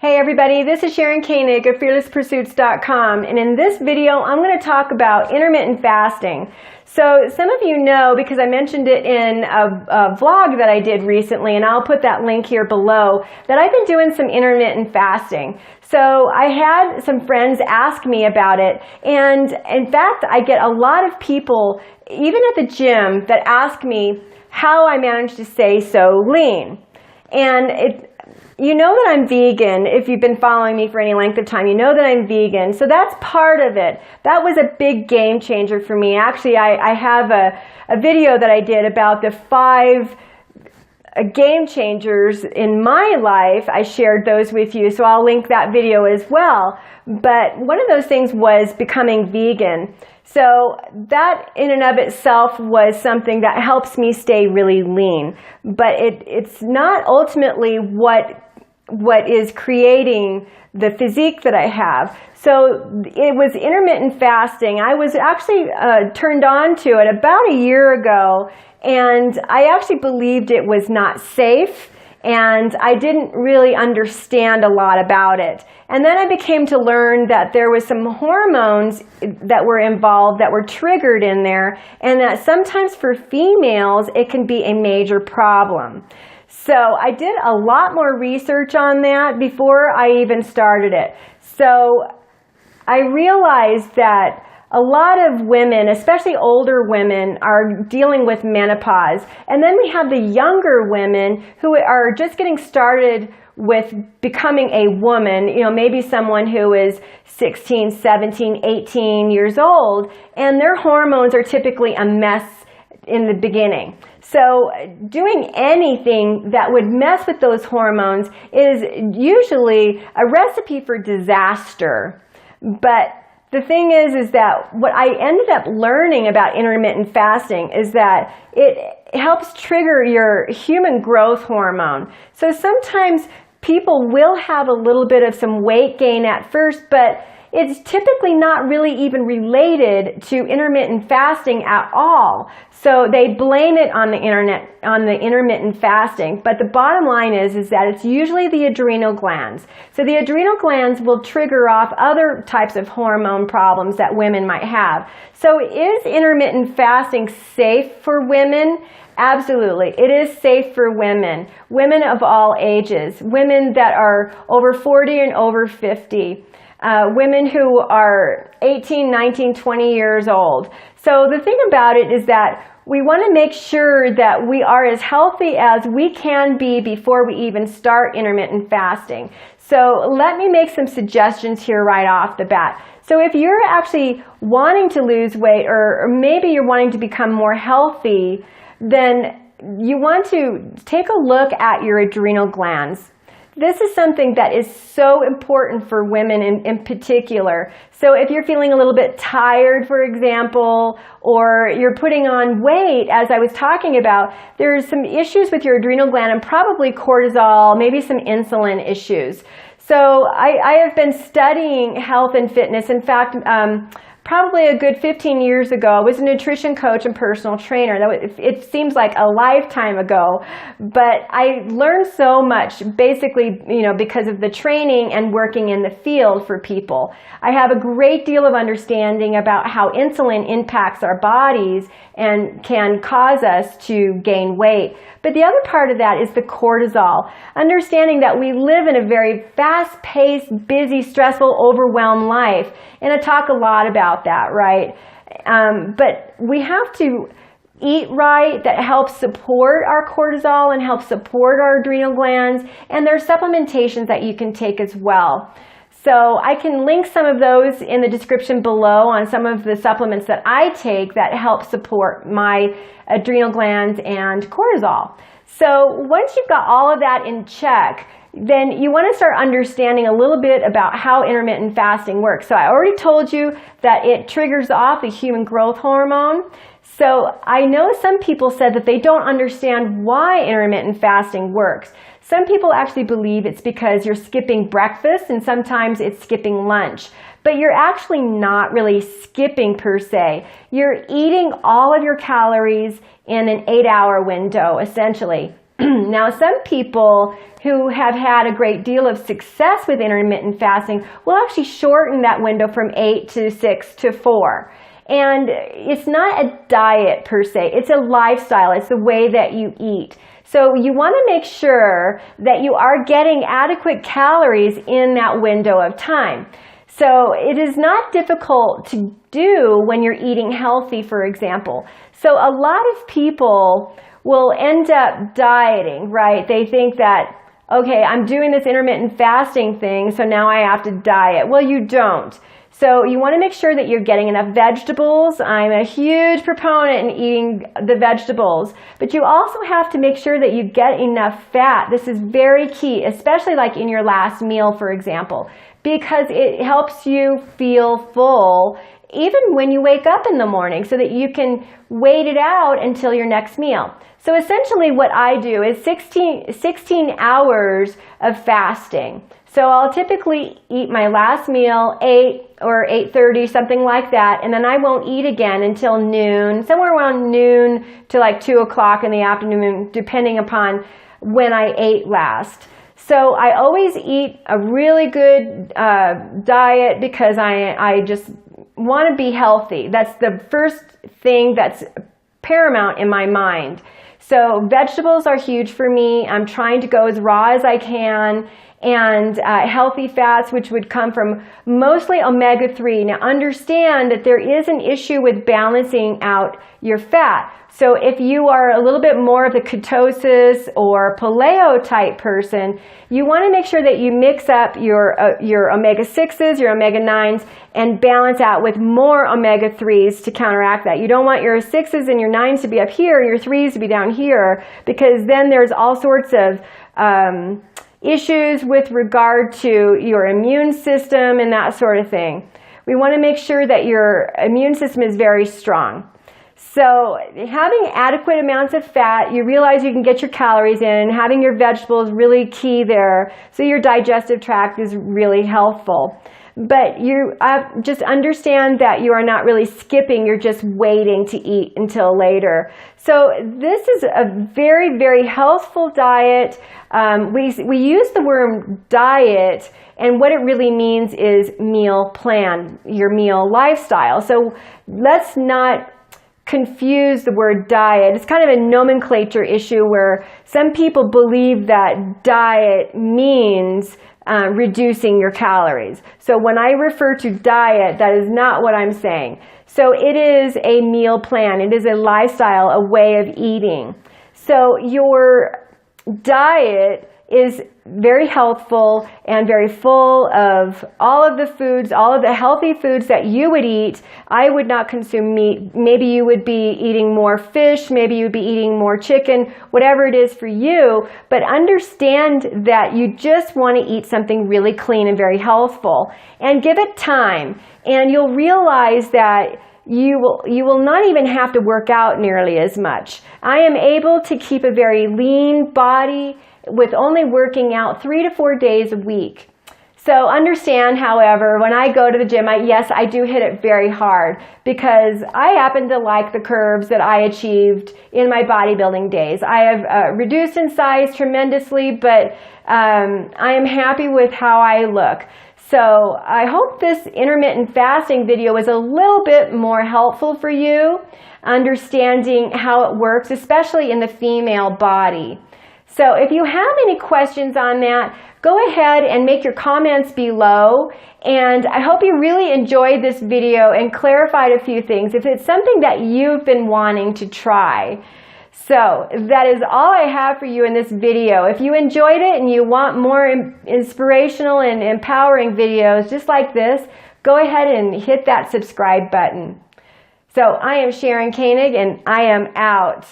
Hey everybody, this is Sharon Koenig of fearlesspursuits.com, and in this video I'm going to talk about intermittent fasting. So some of you know, because I mentioned it in a vlog that I did recently, and I'll put that link here below, that I've been doing some intermittent fasting. So I had some friends ask me about it, and in fact I get a lot of people, even at the gym, that ask me how I managed to stay so lean. And you know that I'm vegan. If you've been following me for any length of time, you know that I'm vegan. So that's part of it. That was a big game changer for me. Actually, I have a video that I did about the 5 game changers in my life. I shared those with you, so I'll link that video as well. But one of those things was becoming vegan. So that in and of itself was something that helps me stay really lean. But it's not ultimately what is creating the physique that I have. So it was intermittent fasting. I was actually turned on to it about a year ago, and I actually believed it was not safe, and I didn't really understand a lot about it. And then I became to learn that there was some hormones that were involved, that were triggered in there, and that sometimes for females it can be a major problem. So I did a lot more research on that before I even started it. So I realized that a lot of women, especially older women, are dealing with menopause. And then we have the younger women who are just getting started with becoming a woman, you know, maybe someone who is 16, 17, 18 years old, and their hormones are typically a mess in the beginning. So doing anything that would mess with those hormones is usually a recipe for disaster. But the thing is that what I ended up learning about intermittent fasting is that it helps trigger your human growth hormone. So sometimes people will have a little bit of some weight gain at first, but it's typically not really even related to intermittent fasting at all. So they blame it on the intermittent fasting. But the bottom line is that it's usually the adrenal glands. So the adrenal glands will trigger off other types of hormone problems that women might have. So is intermittent fasting safe for women? Absolutely. It is safe for women. Women of all ages. Women that are over 40 and over 50. Women who are 18, 19, 20 years old. So the thing about it is that we want to make sure that we are as healthy as we can be before we even start intermittent fasting. So let me make some suggestions here right off the bat. So if you're actually wanting to lose weight, or maybe you're wanting to become more healthy, then you want to take a look at your adrenal glands. This is something that is so important for women in particular. So if you're feeling a little bit tired, for example, or you're putting on weight, as I was talking about, there's some issues with your adrenal gland and probably cortisol, maybe some insulin issues. So I have been studying health and fitness. In fact, probably a good 15 years ago, I was a nutrition coach and personal trainer. It seems like a lifetime ago, but I learned so much basically, you know, because of the training and working in the field for people. I have a great deal of understanding about how insulin impacts our bodies and can cause us to gain weight. But the other part of that is the cortisol. Understanding that we live in a very fast-paced, busy, stressful, overwhelmed life. And I talk a lot about that, right? But we have to eat right that helps support our cortisol and helps support our adrenal glands. And there's supplementations that you can take as well. So I can link some of those in the description below on some of the supplements that I take that help support my adrenal glands and cortisol. So once you've got all of that in check, then you want to start understanding a little bit about how intermittent fasting works. So I already told you that it triggers off the human growth hormone. So I know some people said that they don't understand why intermittent fasting works. Some people actually believe it's because you're skipping breakfast, and sometimes it's skipping lunch. But you're actually not really skipping per se. You're eating all of your calories in an 8-hour window, essentially. Now, some people who have had a great deal of success with intermittent fasting will actually shorten that window from 8 to 6 to 4. And it's not a diet per se, it's a lifestyle, it's the way that you eat. So you want to make sure that you are getting adequate calories in that window of time. So it is not difficult to do when you're eating healthy, for example. So a lot of people will end up dieting, right? They think that, okay, I'm doing this intermittent fasting thing, so now I have to diet. Well, you don't. So you want to make sure that you're getting enough vegetables. I'm a huge proponent in eating the vegetables, but you also have to make sure that you get enough fat. This is very key, especially like in your last meal, for example, because it helps you feel full even when you wake up in the morning so that you can wait it out until your next meal. So essentially what I do is 16 hours of fasting. So I'll typically eat my last meal 8 or 8:30, something like that, and then I won't eat again until noon, somewhere around noon to like 2 o'clock in the afternoon, depending upon when I ate last. So I always eat a really good diet because I just want to be healthy. That's the first thing that's paramount in my mind. So vegetables are huge for me. I'm trying to go as raw as I can, and healthy fats, which would come from mostly omega-3. Now understand that there is an issue with balancing out your fat. So if you are a little bit more of the ketosis or paleo type person, you want to make sure that you mix up your omega-6s, your omega-9s, and balance out with more omega-3s to counteract that. You don't want your 6s and your 9s to be up here and your 3s to be down here, because then there's all sorts of issues with regard to your immune system and that sort of thing. We want to make sure that your immune system is very strong. So having adequate amounts of fat, you realize you can get your calories in, having your vegetables really key there, so your digestive tract is really helpful. But you just understand that you are not really skipping, you're just waiting to eat until later. So this is a very, very healthful diet. We use the word diet, and what it really means is meal plan, your meal lifestyle. So let's not confuse the word diet. It's kind of a nomenclature issue where some people believe that diet means reducing your calories. So when I refer to diet, that is not what I'm saying. So it is a meal plan. It is a lifestyle, a way of eating. So your diet is very healthful and very full of all of the foods, all of the healthy foods that you would eat. I would not consume meat. Maybe you would be eating more fish, maybe you would be eating more chicken, whatever it is for you, but understand that you just want to eat something really clean and very healthful, and give it time, and you'll realize that you will not even have to work out nearly as much. I am able to keep a very lean body with only working out 3 to 4 days a week. So understand, however, when I go to the gym, yes, I do hit it very hard because I happen to like the curves that I achieved in my bodybuilding days. I have reduced in size tremendously, but I am happy with how I look. So I hope this intermittent fasting video was a little bit more helpful for you, understanding how it works, especially in the female body. So if you have any questions on that, go ahead and make your comments below. And I hope you really enjoyed this video and clarified a few things if it's something that you've been wanting to try. So that is all I have for you in this video. If you enjoyed it and you want more inspirational and empowering videos just like this, go ahead and hit that subscribe button. So I am Sharon Koenig, and I am out.